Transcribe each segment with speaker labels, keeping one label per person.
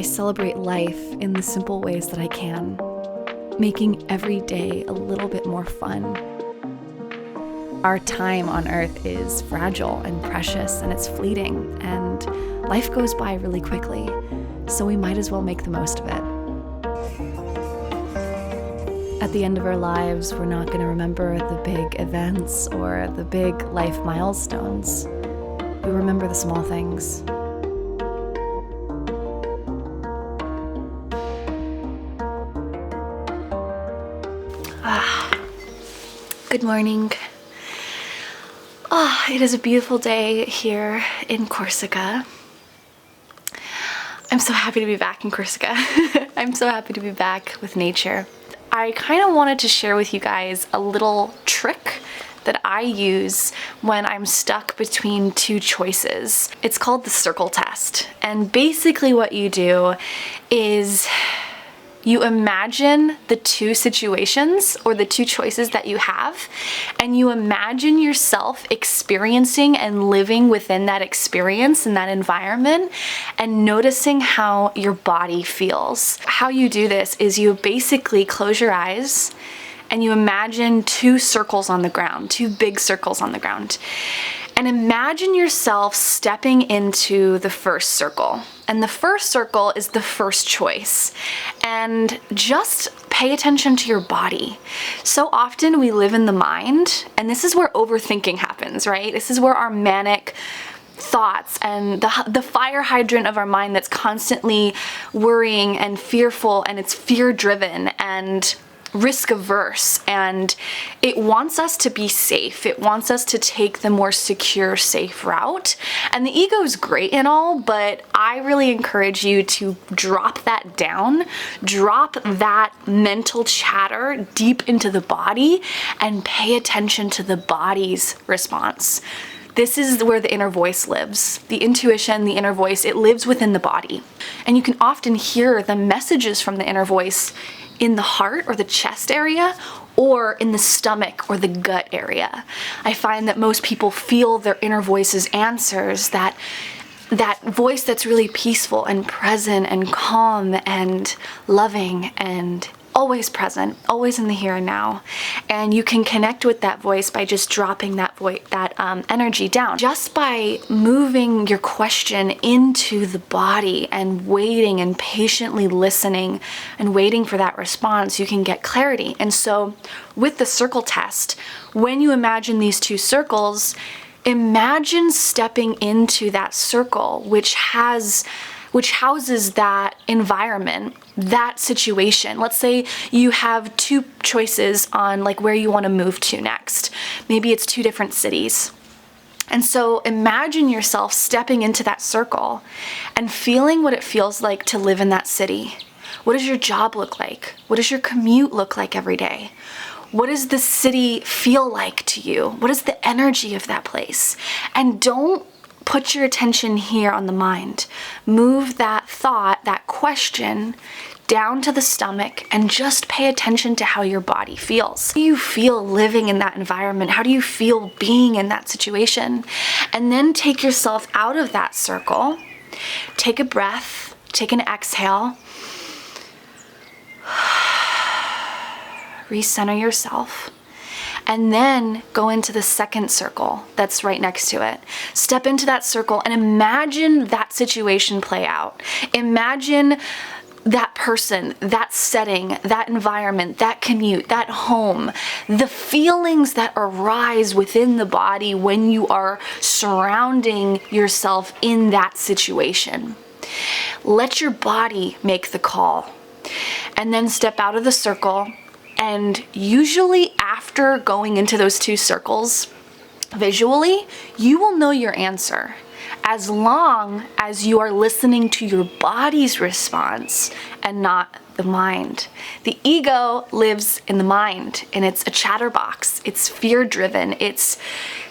Speaker 1: celebrate life in the simple ways that I can, making every day a little bit more fun. Our time on Earth is fragile and precious, and it's fleeting, and life goes by really quickly, so we might as well make the most of it. At the end of our lives, we're not going to remember the big events or the big life milestones. We remember the small things. Good morning. It is a beautiful day here in Corsica. I'm so happy to be back in Corsica. I'm so happy to be back with nature. I kind of wanted to share with you guys a little trick that I use when I'm stuck between two choices. It's called the circle test. And basically what you do is you imagine the two situations or the two choices that you have, and you imagine yourself experiencing and living within that experience and that environment and noticing how your body feels. How you do this is you basically close your eyes and you imagine two circles on the ground, two big circles on the ground. And imagine yourself stepping into the first circle. And the first circle is the first choice. And just pay attention to your body. So often we live in the mind, and this is where overthinking happens, right? This is where our manic thoughts and the fire hydrant of our mind that's constantly worrying and fearful, and it's fear-driven and risk averse, and it wants us to be safe. It wants us to take the more secure, safe route. And the ego is great and all, but I really encourage you to drop that down, drop that mental chatter deep into the body and pay attention to the body's response. This is where the inner voice lives. The intuition, the inner voice, it lives within the body. And you can often hear the messages from the inner voice in the heart or the chest area, or in the stomach or the gut area. I find that most people feel their inner voice's answers, that voice that's really peaceful and present and calm and loving and always present, always in the here and now. And you can connect with that voice by just dropping that energy down. Just by moving your question into the body and waiting and patiently listening and waiting for that response, you can get clarity. And so with the circle test, when you imagine these two circles, imagine stepping into that circle, which houses that environment, that situation. Let's say you have two choices on like where you want to move to next. Maybe it's two different cities. And so imagine yourself stepping into that circle and feeling what it feels like to live in that city. What does your job look like? What does your commute look like every day? What does the city feel like to you? What is the energy of that place? And don't put your attention here on the mind. Move that thought, that question, down to the stomach and just pay attention to how your body feels. How do you feel living in that environment? How do you feel being in that situation? And then take yourself out of that circle. Take a breath, take an exhale. Recenter yourself. And then go into the second circle that's right next to it. Step into that circle and imagine that situation play out. Imagine that person, that setting, that environment, that commute, that home, the feelings that arise within the body when you are surrounding yourself in that situation. Let your body make the call. And then step out of the circle. And usually after going into those two circles, visually, you will know your answer as long as you are listening to your body's response and not the mind. The ego lives in the mind, and it's a chatterbox. It's fear-driven. It's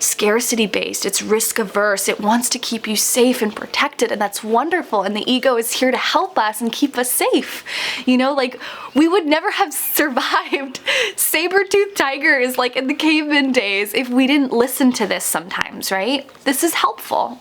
Speaker 1: scarcity-based. It's risk-averse. It wants to keep you safe and protected, and that's wonderful. And the ego is here to help us and keep us safe. You know, like, we would never have survived saber-toothed tigers like in the caveman days if we didn't listen to this sometimes, right? This is helpful.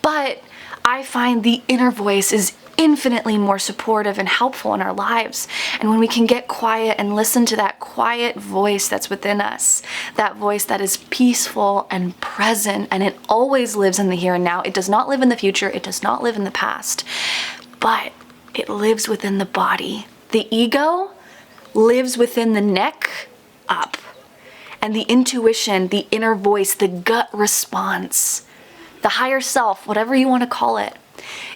Speaker 1: But I find the inner voice is infinitely more supportive and helpful in our lives. And when we can get quiet and listen to that quiet voice that's within us, that voice that is peaceful and present, and it always lives in the here and now. It does not live in the future. It does not live in the past, but it lives within the body. The ego lives within the neck up, and the intuition, the inner voice, the gut response, the higher self, whatever you want to call it,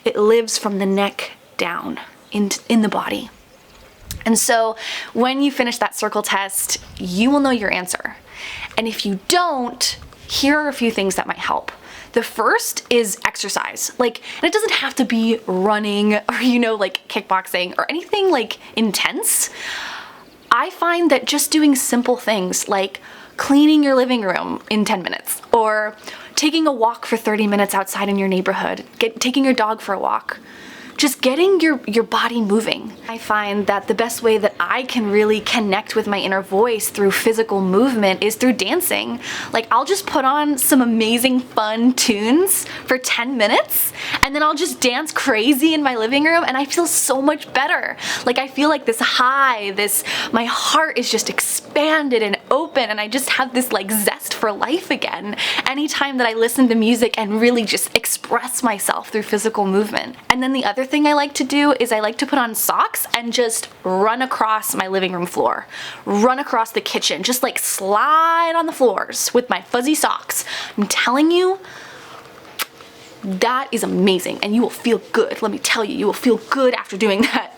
Speaker 1: it lives from the neck down in the body. And so when you finish that circle test, you will know your answer. And if you don't, here are a few things that might help. The first is exercise. And it doesn't have to be running or, kickboxing or anything intense. I find that just doing simple things like cleaning your living room in 10 minutes or taking a walk for 30 minutes outside in your neighborhood, taking your dog for a walk, just getting your body moving. I find that the best way that I can really connect with my inner voice through physical movement is through dancing. I'll just put on some amazing fun tunes for 10 minutes and then I'll just dance crazy in my living room and I feel so much better. I feel like this high, my heart is just expanded and open and I just have this zest for life again anytime that I listen to music and really just express myself through physical movement. And then the other thing I like to do is I like to put on socks and just run across my living room floor, run across the kitchen, just slide on the floors with my fuzzy socks. I'm telling you, that is amazing and you will feel good. Let me tell you, you will feel good after doing that.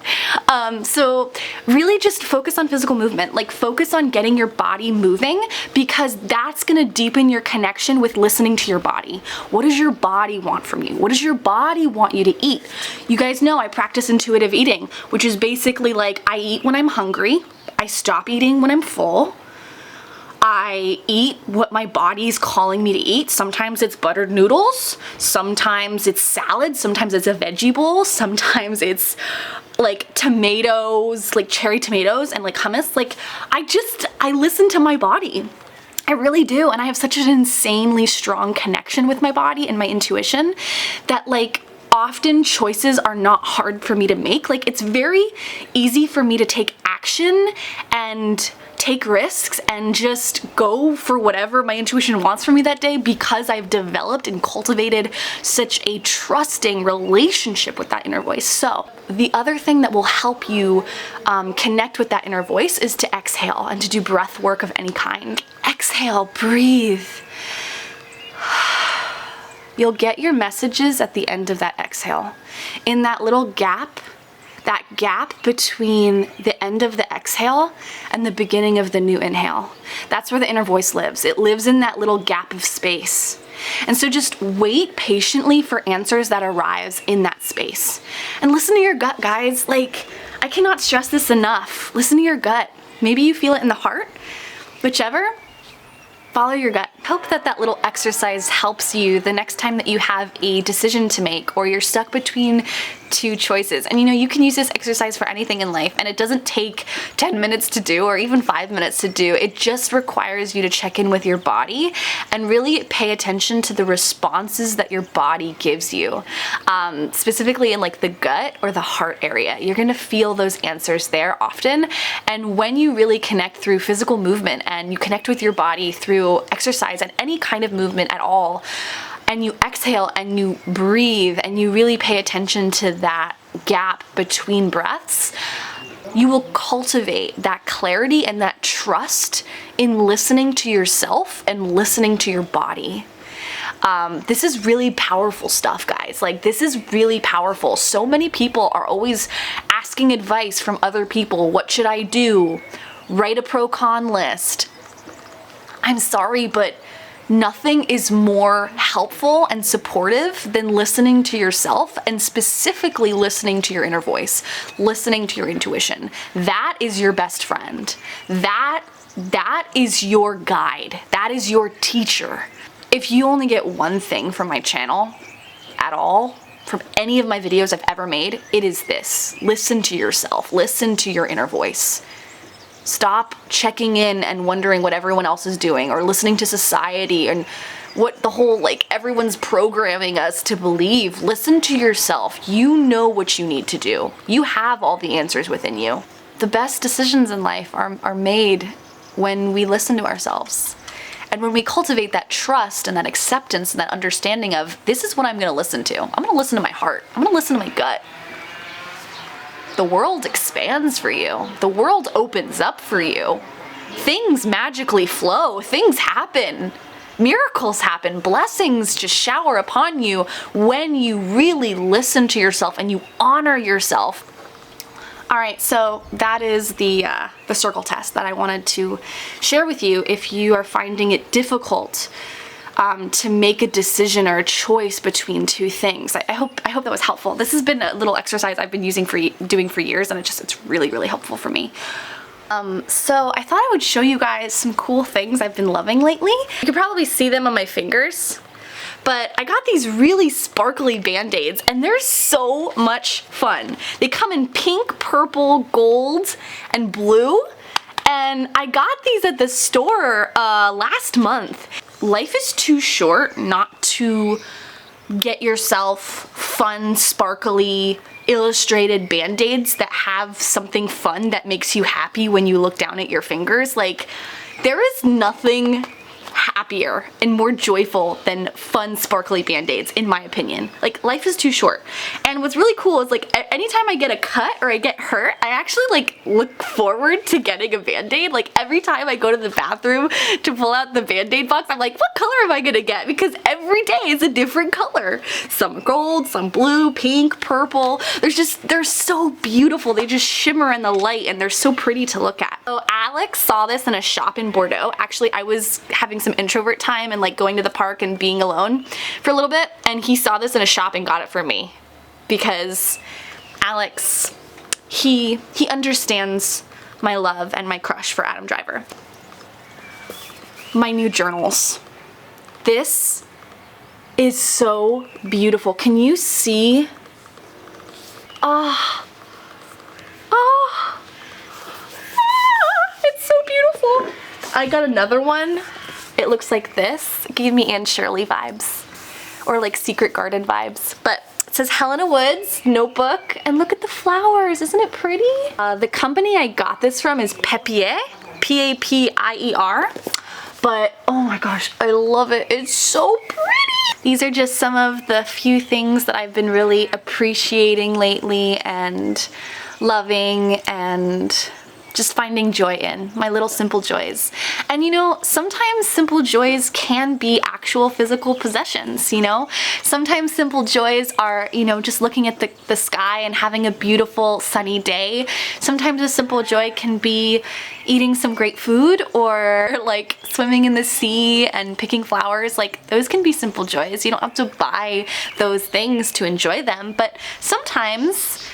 Speaker 1: So really just focus on physical movement, focus on getting your body moving because that's gonna deepen your connection with listening to your body. What does your body want from you? What does your body want you to eat? You guys know I practice intuitive eating, which is basically I eat when I'm hungry, I stop eating when I'm full, I eat what my body's calling me to eat. Sometimes it's buttered noodles, sometimes it's salad, sometimes it's a veggie bowl, sometimes it's tomatoes, cherry tomatoes and hummus. I listen to my body. I really do. And I have such an insanely strong connection with my body and my intuition that often choices are not hard for me to make. It's very easy for me to take action and take risks and just go for whatever my intuition wants from me that day because I've developed and cultivated such a trusting relationship with that inner voice. So the other thing that will help you connect with that inner voice is to exhale and to do breath work of any kind. Exhale, breathe. You'll get your messages at the end of that exhale. In that little gap, that gap between the end of the exhale and the beginning of the new inhale. That's where the inner voice lives. It lives in that little gap of space. And so just wait patiently for answers that arise in that space. And listen to your gut, guys. I cannot stress this enough. Listen to your gut. Maybe you feel it in the heart, whichever. Follow your gut. Hope that little exercise helps you the next time that you have a decision to make or you're stuck between two choices. And you can use this exercise for anything in life and it doesn't take 10 minutes to do or even 5 minutes to do. It just requires you to check in with your body and really pay attention to the responses that your body gives you. Specifically in the gut or the heart area. You're gonna feel those answers there often. And when you really connect through physical movement and you connect with your body through exercise and any kind of movement at all, and you exhale and you breathe and you really pay attention to that gap between breaths, you will cultivate that clarity and that trust in listening to yourself and listening to your body. This is really powerful stuff, guys. This is really powerful. So many people are always asking advice from other people. What should I do? Write a pro-con list. I'm sorry, but nothing is more helpful and supportive than listening to yourself and specifically listening to your inner voice, listening to your intuition. That is your best friend. That is your guide. That is your teacher. If you only get one thing from my channel at all, from any of my videos I've ever made, it is this. Listen to yourself. Listen to your inner voice. Stop checking in and wondering what everyone else is doing or listening to society and what the whole, like, everyone's programming us to believe. Listen to yourself. You know what you need to do. You have all the answers within you. The best decisions in life are made when we listen to ourselves. And when we cultivate that trust and that acceptance and that understanding of, this is what I'm gonna listen to. I'm gonna listen to my heart. I'm gonna listen to my gut. The world expands for you. The world opens up for you. Things magically flow. Things happen. Miracles happen. Blessings just shower upon you when you really listen to yourself and you honor yourself. All right, so that is the circle test that I wanted to share with you if you are finding it difficult to make a decision or a choice between two things. I hope that was helpful. This has been a little exercise I've been doing for years, and it's really, really helpful for me. So I thought I would show you guys some cool things I've been loving lately. You can probably see them on my fingers, but I got these really sparkly band-aids and they're so much fun. They come in pink, purple, gold, and blue, and I got these at the store last month. Life is too short not to get yourself fun, sparkly, illustrated band-aids that have something fun that makes you happy when you look down at your fingers. Like, there is nothing happier and more joyful than fun, sparkly band-aids, in my opinion. Like, life is too short. And what's really cool is, like, anytime I get a cut or I get hurt, I actually, like, look forward to getting a band-aid. Like, every time I go to the bathroom to pull out the band-aid box, I'm like, what color am I gonna get? Because every day is a different color. Some gold, some blue, pink, purple. They're so beautiful. They just shimmer in the light and they're so pretty to look at. So Alex saw this in a shop in Bordeaux. Actually, I was having some introvert time and, like, going to the park and being alone for a little bit, and he saw this in a shop and got it for me because Alex, he understands my love and my crush for Adam Driver. My new journals. This is so beautiful. Can you see? It's so beautiful. I got another one. It looks like this. It gave me Anne Shirley vibes, or like Secret Garden vibes. But it says Helena Woods notebook, and look at the flowers. Isn't it pretty? The company I got this from is Papier, P-A-P-I-E-R. But oh my gosh, I love it. It's so pretty. These are just some of the few things that I've been really appreciating lately and loving and just finding joy in, my little simple joys. And you know, sometimes simple joys can be actual physical possessions, you know? Sometimes simple joys are, you know, just looking at the sky and having a beautiful sunny day. Sometimes a simple joy can be eating some great food, or like swimming in the sea and picking flowers. Like, those can be simple joys. You don't have to buy those things to enjoy them, but sometimes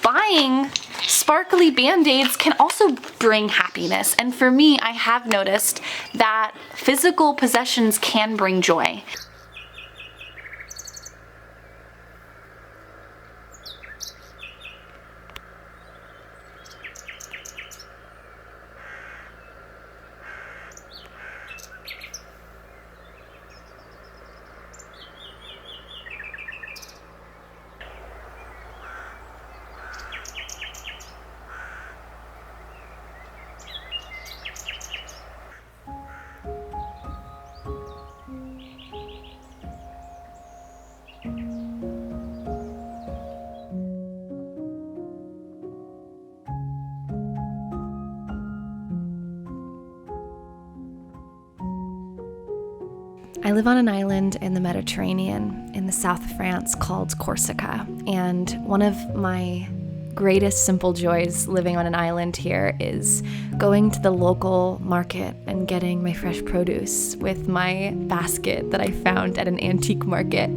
Speaker 1: buying sparkly band-aids can also bring happiness. And for me, I have noticed that physical possessions can bring joy. I live on an island in the Mediterranean in the south of France called Corsica, and one of my greatest simple joys living on an island here is going to the local market and getting my fresh produce with my basket that I found at an antique market.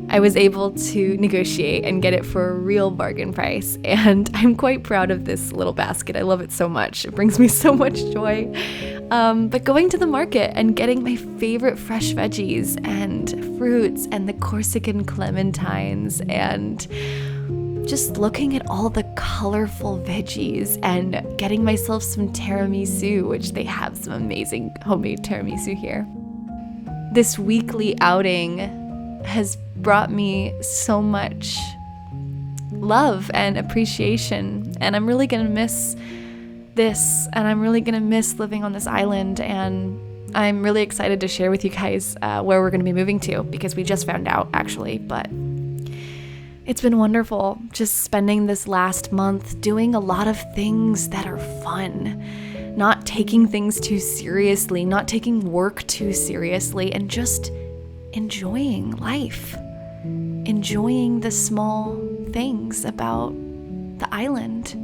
Speaker 1: I was able to negotiate and get it for a real bargain price, and I'm quite proud of this little basket. I love it so much. It brings me so much joy. But going to the market and getting my favorite fresh veggies and fruits and the Corsican clementines, and just looking at all the colorful veggies and getting myself some tiramisu, which they have some amazing homemade tiramisu here. this weekly outing has brought me so much love and appreciation, and I'm really gonna miss this, and I'm really gonna miss living on this island, and I'm really excited to share with you guys where we're gonna be moving to, because we just found out actually, but it's been wonderful just spending this last month doing a lot of things that are fun, not taking things too seriously, not taking work too seriously, and just enjoying life, enjoying the small things about the island.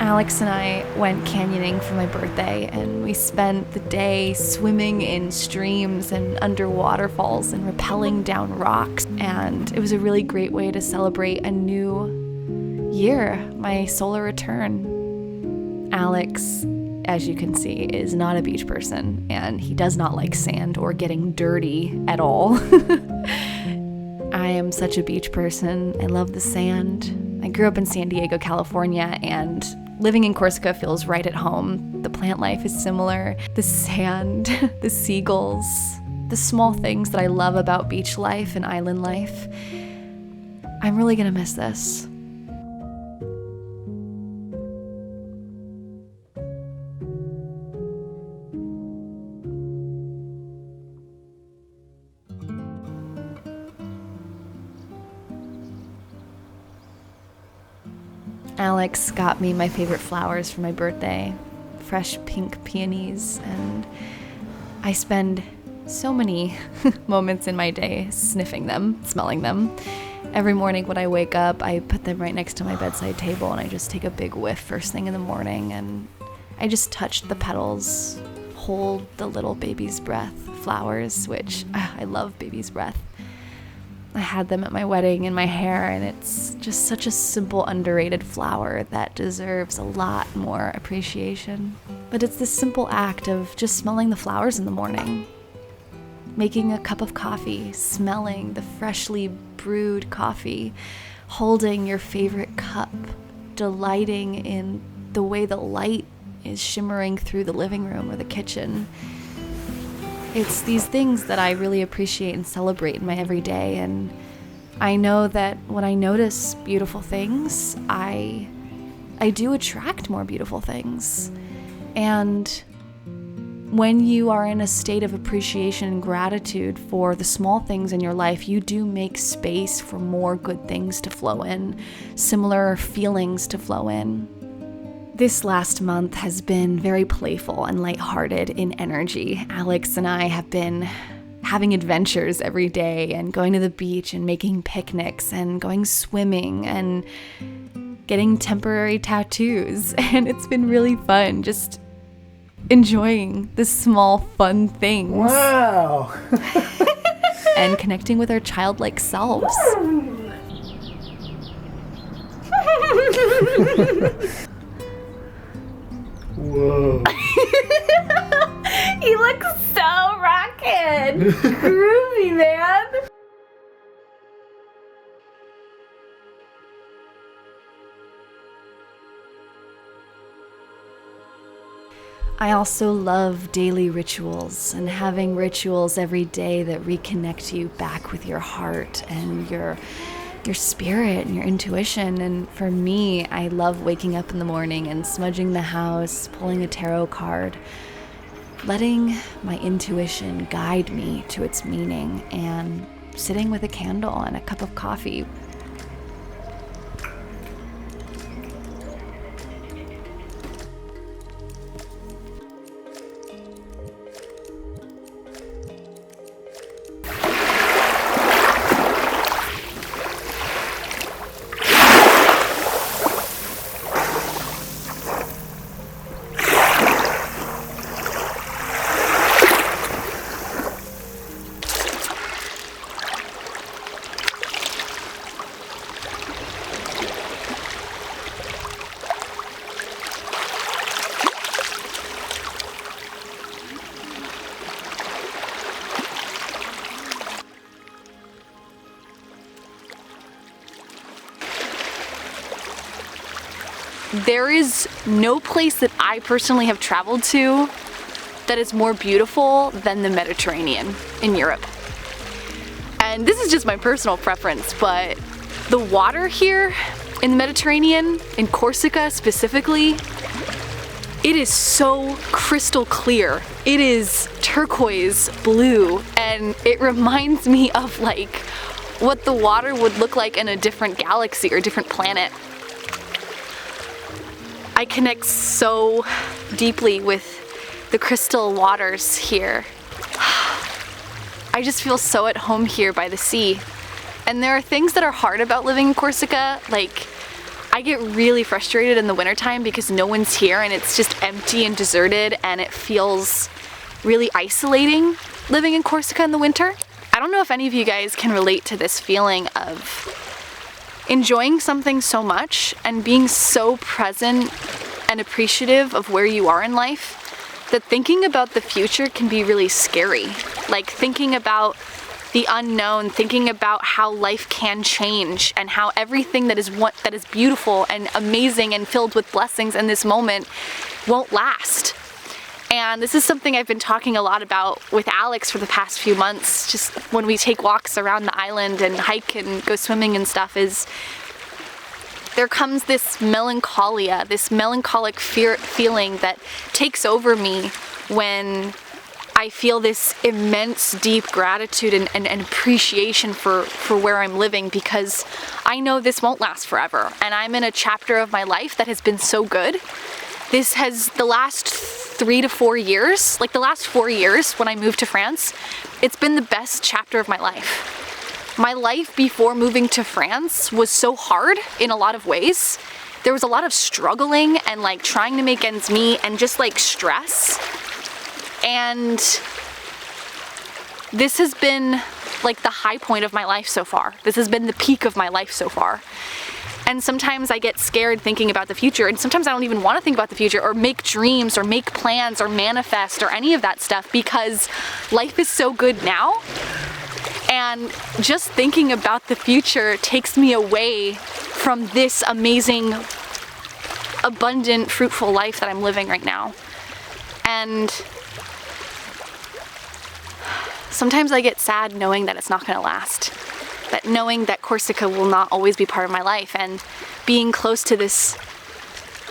Speaker 1: Alex and I went canyoning for my birthday, and we spent the day swimming in streams and under waterfalls and rappelling down rocks, and it was a really great way to celebrate a new year, my solar return. Alex, as you can see, is not a beach person, and he does not like sand or getting dirty at all. I am such a beach person. I love the sand. I grew up in San Diego, California, and living in Corsica feels right at home. The plant life is similar. The sand, the seagulls, the small things that I love about beach life and island life. I'm really gonna miss this. Alex got me my favorite flowers for my birthday, fresh pink peonies, and I spend so many moments in my day sniffing them, smelling them. Every morning when I wake up, I put them right next to my bedside table, and I just take a big whiff first thing in the morning, and I just touch the petals, hold the little baby's breath flowers, which I love baby's breath. I had them at my wedding in my hair, and it's just such a simple, underrated flower that deserves a lot more appreciation. But it's this simple act of just smelling the flowers in the morning, making a cup of coffee, smelling the freshly brewed coffee, holding your favorite cup, delighting in the way the light is shimmering through the living room or the kitchen. It's these things that I really appreciate and celebrate in my everyday, and I know that when I notice beautiful things, I do attract more beautiful things. And when you are in a state of appreciation and gratitude for the small things in your life, you do make space for more good things to flow in, similar feelings to flow in. This last month has been very playful and lighthearted in energy. Alex and I have been having adventures every day and going to the beach and making picnics and going swimming and getting temporary tattoos. And it's been really fun, just enjoying the small fun things.
Speaker 2: Wow!
Speaker 1: And connecting with our childlike selves.
Speaker 2: Whoa.
Speaker 1: He looks so rockin'. Groovy, man. I also love daily rituals and having rituals every day that reconnect you back with your heart and your spirit and your intuition. And for me, I love waking up in the morning and smudging the house, pulling a tarot card, letting my intuition guide me to its meaning, and sitting with a candle and a cup of coffee. there is no place that I personally have traveled to that is more beautiful than the Mediterranean in Europe. And this is just my personal preference, but the water here in the Mediterranean, in Corsica specifically, it is so crystal clear. It is turquoise blue, and it reminds me of like what the water would look like in a different galaxy or different planet. I connect so deeply with the crystal waters here. I just feel so at home here by the sea. And there are things that are hard about living in Corsica, like I get really frustrated in the wintertime because no one's here and it's just empty and deserted, and it feels really isolating living in Corsica in the winter. I don't know if any of you guys can relate to this feeling of enjoying something so much and being so present and appreciative of where you are in life that thinking about the future can be really scary. Like thinking about the unknown, thinking about how life can change and how everything that is beautiful and amazing and filled with blessings in this moment won't last. And this is something I've been talking a lot about with Alex for the past few months, just when we take walks around the island and hike and go swimming and stuff, is there comes this melancholia, this melancholic feeling that takes over me when I feel this immense deep gratitude and appreciation for where I'm living, because I know this won't last forever, and I'm in a chapter of my life that has been so good. This has, the last 3 to 4 years, like the last 4 years when I moved to France, it's been the best chapter of my life. My life before moving to France was so hard in a lot of ways. There was a lot of struggling and like trying to make ends meet and just like stress. And this has been like the high point of my life so far. This has been the peak of my life so far. And sometimes I get scared thinking about the future, and sometimes I don't even want to think about the future or make dreams or make plans or manifest or any of that stuff, because life is so good now. And just thinking about the future takes me away from this amazing, abundant, fruitful life that I'm living right now. And sometimes I get sad knowing that it's not going to last. That knowing that Corsica will not always be part of my life, and being close to this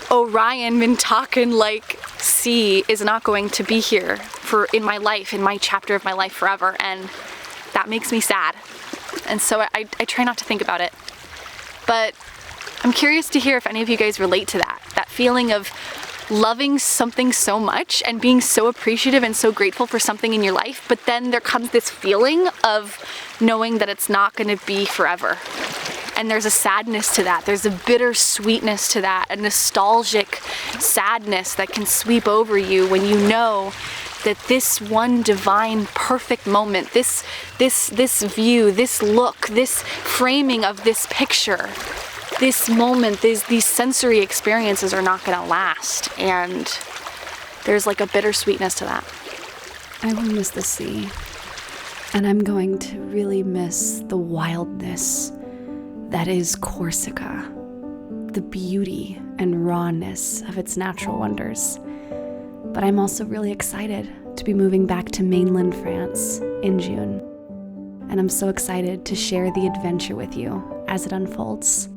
Speaker 1: Orion Mintakan-like sea is not going to be here in my life, in my chapter of my life forever, and that makes me sad. And so I try not to think about it. But I'm curious to hear if any of you guys relate to that feeling of loving something so much and being so appreciative and so grateful for something in your life, but then there comes this feeling of knowing that it's not going to be forever. And there's a sadness to that. There's a bitter sweetness to that, a nostalgic sadness that can sweep over you when you know that this one divine perfect moment, this view, this look, this framing of this picture, this moment, these sensory experiences are not going to last, and there's like a bittersweetness to that.
Speaker 3: I will miss the sea, and I'm going to really miss the wildness that is Corsica, the beauty and rawness of its natural wonders. But I'm also really excited to be moving back to mainland France in June, and I'm so excited to share the adventure with you as it unfolds.